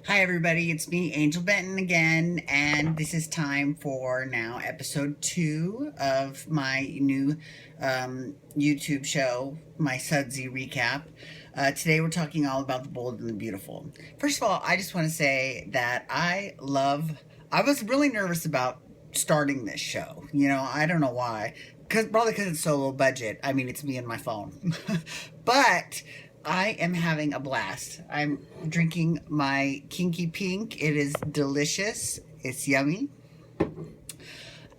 Hi, everybody. It's me, Angel Benton, again, and this is time for now episode 2 of my new YouTube show, my Sudsy recap. Today, we're talking all about the bold and the beautiful. First of all, I just want to say that I was really nervous about starting this show. I don't know why. Probably because it's so low budget. I mean, it's me and my phone. But I am having a blast. I'm drinking my Kinky Pink. It is delicious. It's yummy.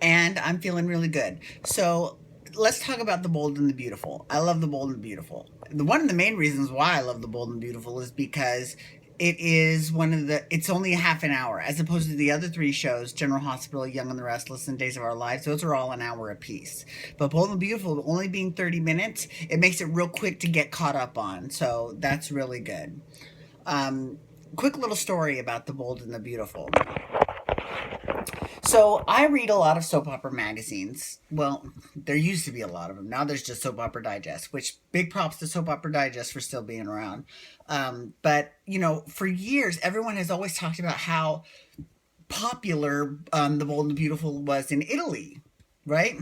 And I'm feeling really good. So let's talk about the bold and the beautiful. I love the bold and the beautiful. One of the main reasons why I love the bold and beautiful is because it's only a half an hour as opposed to the other three shows, General Hospital, Young and the Restless, and Days of Our Lives. Those are all an hour apiece. But Bold and Beautiful, only being 30 minutes, it makes it real quick to get caught up on. So that's really good. Quick little story about the Bold and the Beautiful. So I read a lot of soap opera magazines. Well, there used to be a lot of them. Now there's just Soap Opera Digest, which big props to Soap Opera Digest for still being around. But for years, everyone has always talked about how popular The Bold and the Beautiful was in Italy, right?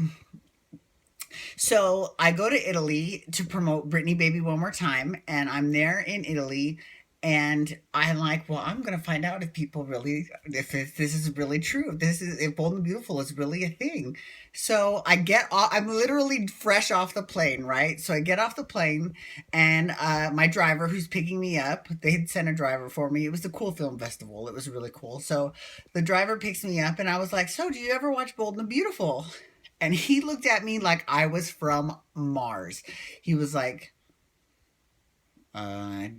So I go to Italy to promote Britney Baby One More Time, and I'm there in Italy, and I'm like, well, I'm gonna find out if people really, if this is really true, if Bold and Beautiful is really a thing. So I'm literally fresh off the plane, right? So I get off the plane, and my driver, who's picking me up, they had sent a driver for me. It was the Cool Film Festival. It was really cool. So the driver picks me up, and I was like, so do you ever watch Bold and Beautiful? And he looked at me like I was from Mars. He was like, I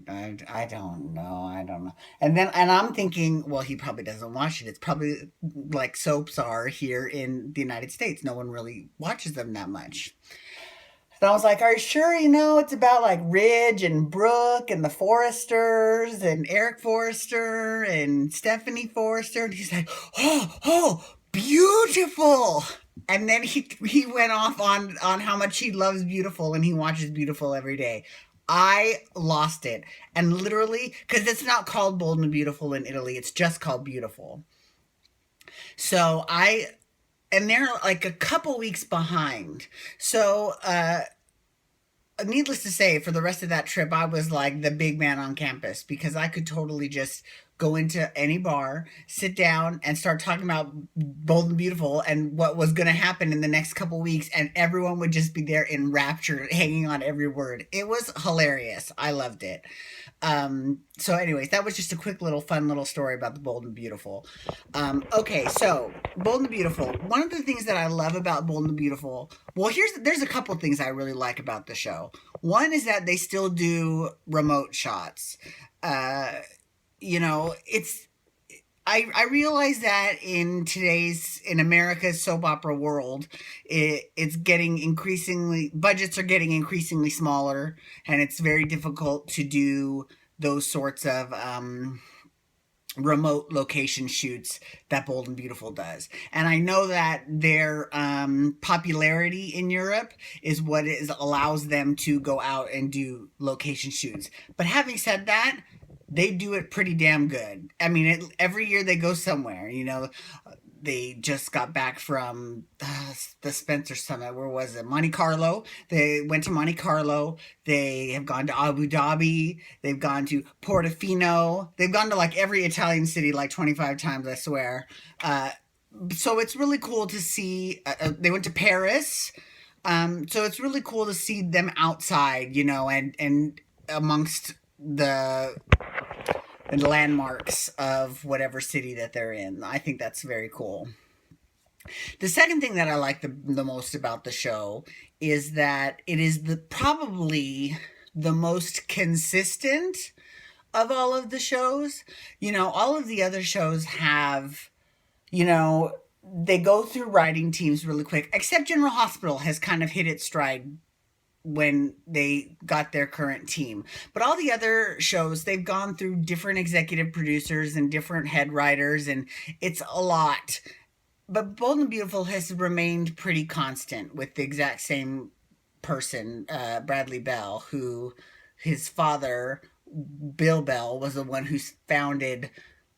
don't know. I don't know. And I'm thinking, well, he probably doesn't watch it. It's probably like soaps are here in the United States. No one really watches them that much. And I was like, are you sure it's about like Ridge and Brooke and the Foresters and Eric Forrester and Stephanie Forrester? And he's like, oh, beautiful. And then he went off on how much he loves Beautiful and he watches Beautiful every day. I lost it. And literally, because it's not called Bold and Beautiful in Italy, it's just called Beautiful. So and they're like a couple weeks behind. So, needless to say, for the rest of that trip, I was like the big man on campus because I could totally just go into any bar, sit down, and start talking about Bold and Beautiful and what was going to happen in the next couple weeks, and everyone would just be there in rapture, hanging on every word. It was hilarious. I loved it. So anyways, that was just a quick little fun little story about the Bold and Beautiful. Okay, so Bold and Beautiful. One of the things that I love about Bold and Beautiful, well, there's a couple things I really like about the show. One is that they still do remote shots. Uh, it's I realize that in America's soap opera world, it's getting budgets are getting increasingly smaller, and it's very difficult to do those sorts of remote location shoots that Bold and Beautiful does. And I know that their popularity in Europe is what allows them to go out and do location shoots. But having said that, they do it pretty damn good. I mean, every year they go somewhere. They just got back from the Spencer Summit. Where was it? Monte Carlo. They went to Monte Carlo. They have gone to Abu Dhabi. They've gone to Portofino. They've gone to like every Italian city like 25 times, I swear. So it's really cool to see. They went to Paris. So it's really cool to see them outside, and amongst the landmarks of whatever city that they're in. I think that's very cool. The second thing that I like the most about the show is that it is probably the most consistent of all of the shows. All of the other shows have, they go through writing teams really quick, except General Hospital has kind of hit its stride when they got their current team. But all the other shows, they've gone through different executive producers and different head writers, and it's a lot. But Bold and Beautiful has remained pretty constant with the exact same person, Bradley Bell, who his father, Bill Bell, was the one who founded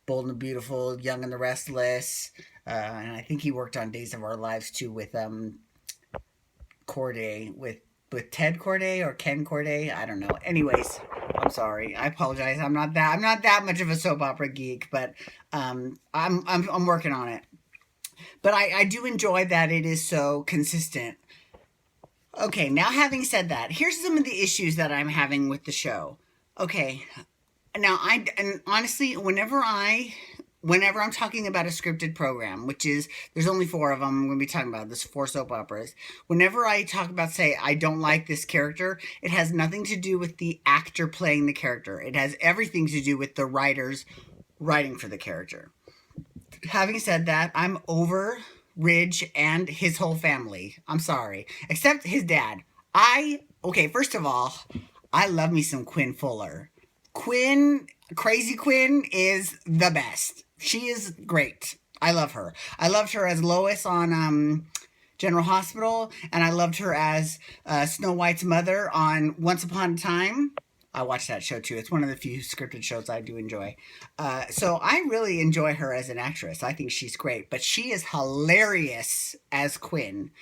Bold and the Beautiful, Young and the Restless, and I think he worked on Days of Our Lives too with Corday, with Ted Corday or Ken Corday. I don't know. Anyways, I'm sorry. I apologize. I'm not that much of a soap opera geek, but I'm working on it. But I do enjoy that it is so consistent. Okay, now having said that, here's some of the issues that I'm having with the show. Okay, now and honestly, whenever I'm talking about a scripted program, which is there's only four of them, I'm going to be talking about this four soap operas. Whenever I talk about say I don't like this character, it has nothing to do with the actor playing the character. It has everything to do with the writers writing for the character. Having said that, I'm over Ridge and his whole family. I'm sorry, except his dad. Okay, first of all, I love me some Quinn Fuller. Quinn, Crazy Quinn is the best. She is great. I love her. I loved her as Lois on General Hospital, and I loved her as Snow White's mother on Once Upon a Time. I watch that show too. It's one of the few scripted shows I do enjoy. So I really enjoy her as an actress. I think she's great, but she is hilarious as Quinn.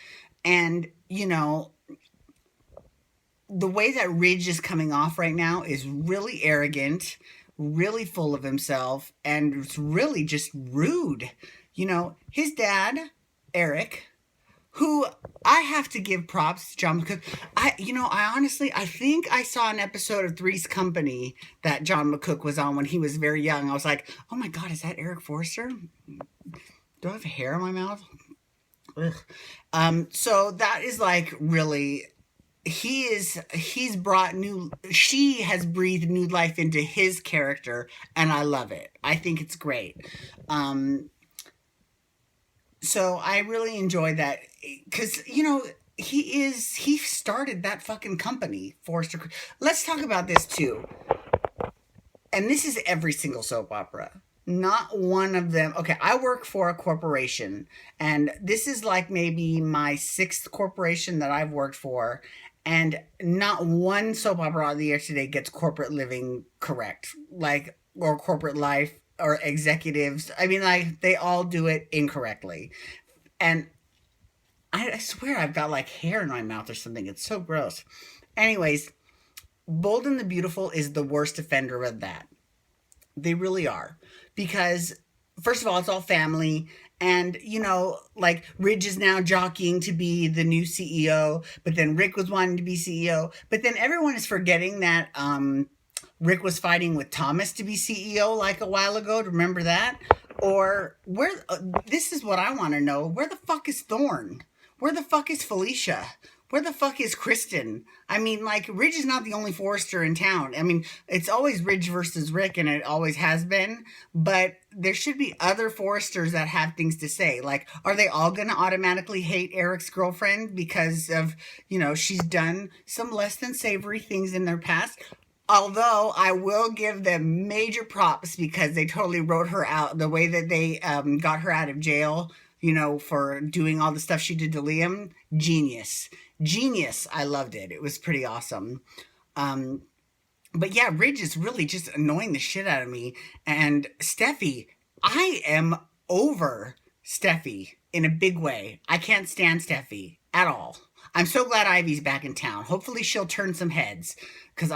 And, you know, the way that Ridge is coming off right now is really arrogant, really full of himself, and it's really just rude. You know, his dad, Eric, who I have to give props to John McCook. I think I saw an episode of Three's Company that John McCook was on when he was very young. I was like, oh my God, is that Eric Forster? Do I have hair in my mouth? Ugh. So that is like really, she has breathed new life into his character, and I love it. I think it's great. So I really enjoy that because, you know, he started that fucking company, Forrester. Let's talk about this too. And this is every single soap opera. Not one of them. Okay, I work for a corporation, and this is like maybe my sixth corporation that I've worked for, and not one soap opera on the air today gets corporate living correct, like, or corporate life or executives. I mean, like, they all do it incorrectly. And I swear I've got like hair in my mouth or something. It's so gross. Anyways, Bold and the Beautiful is the worst offender of that. They really are. Because, first of all, it's all family. And, you know, like Ridge is now jockeying to be the new CEO, but then Rick was wanting to be CEO. But then everyone is forgetting that Rick was fighting with Thomas to be CEO like a while ago. Remember that? Or this is what I want to know. Where the fuck is Thorne? Where the fuck is Felicia? Where the fuck is Kristen? I mean, like, Ridge is not the only Forrester in town. I mean, it's always Ridge versus Rick, and it always has been. But there should be other Forresters that have things to say. Like, are they all going to automatically hate Eric's girlfriend because of, you know, she's done some less than savory things in their past? Although I will give them major props because they totally wrote her out. The way that they got her out of jail, you know, for doing all the stuff she did to Liam, genius. Genius. I loved it. It was pretty awesome. But yeah, Ridge is really just annoying the shit out of me. And Steffi, I am over Steffi in a big way. I can't stand Steffi at all. I'm so glad Ivy's back in town. Hopefully she'll turn some heads. Because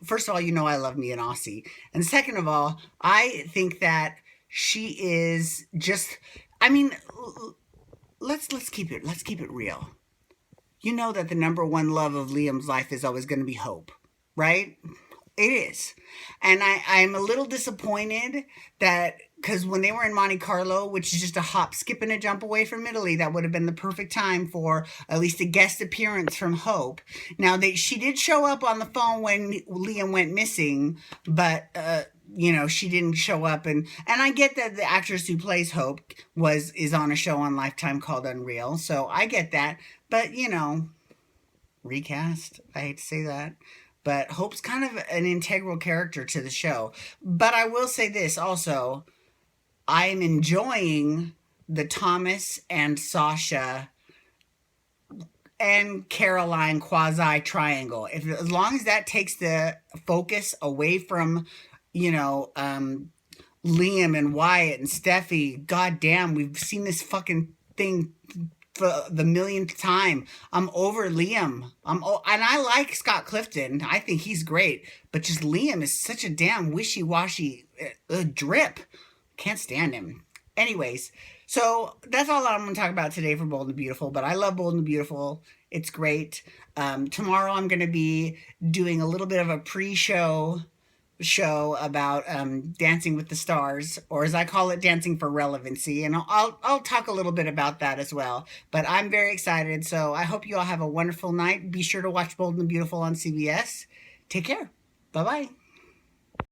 first of all, you know I love me an Aussie. And second of all, I think that she is just, I mean, let's keep it real. You know that the number one love of Liam's life is always going to be Hope, right? It is. And I'm a little disappointed that, because when they were in Monte Carlo, which is just a hop, skip, and a jump away from Italy, that would have been the perfect time for at least a guest appearance from Hope. Now, she did show up on the phone when Liam went missing, but, you know, she didn't show up. And I get that the actress who plays Hope is on a show on Lifetime called Unreal, so I get that. But, you know, recast, I hate to say that. But Hope's kind of an integral character to the show. But I will say this also. I'm enjoying the Thomas and Sasha and Caroline quasi triangle. As long as that takes the focus away from, you know, Liam and Wyatt and Steffi. God damn, we've seen this fucking thing for the millionth time. I'm over Liam. And I like Scott Clifton. I think he's great, but just Liam is such a damn wishy-washy drip. Can't stand him. Anyways, so that's all I'm going to talk about today for Bold and Beautiful. But I love Bold and Beautiful. It's great. Tomorrow I'm going to be doing a little bit of a pre-show about Dancing with the Stars, or as I call it, Dancing for Relevancy, and I'll talk a little bit about that as well. But I'm very excited, so I hope you all have a wonderful night. Be sure to watch Bold and Beautiful on CBS. Take care. Bye bye.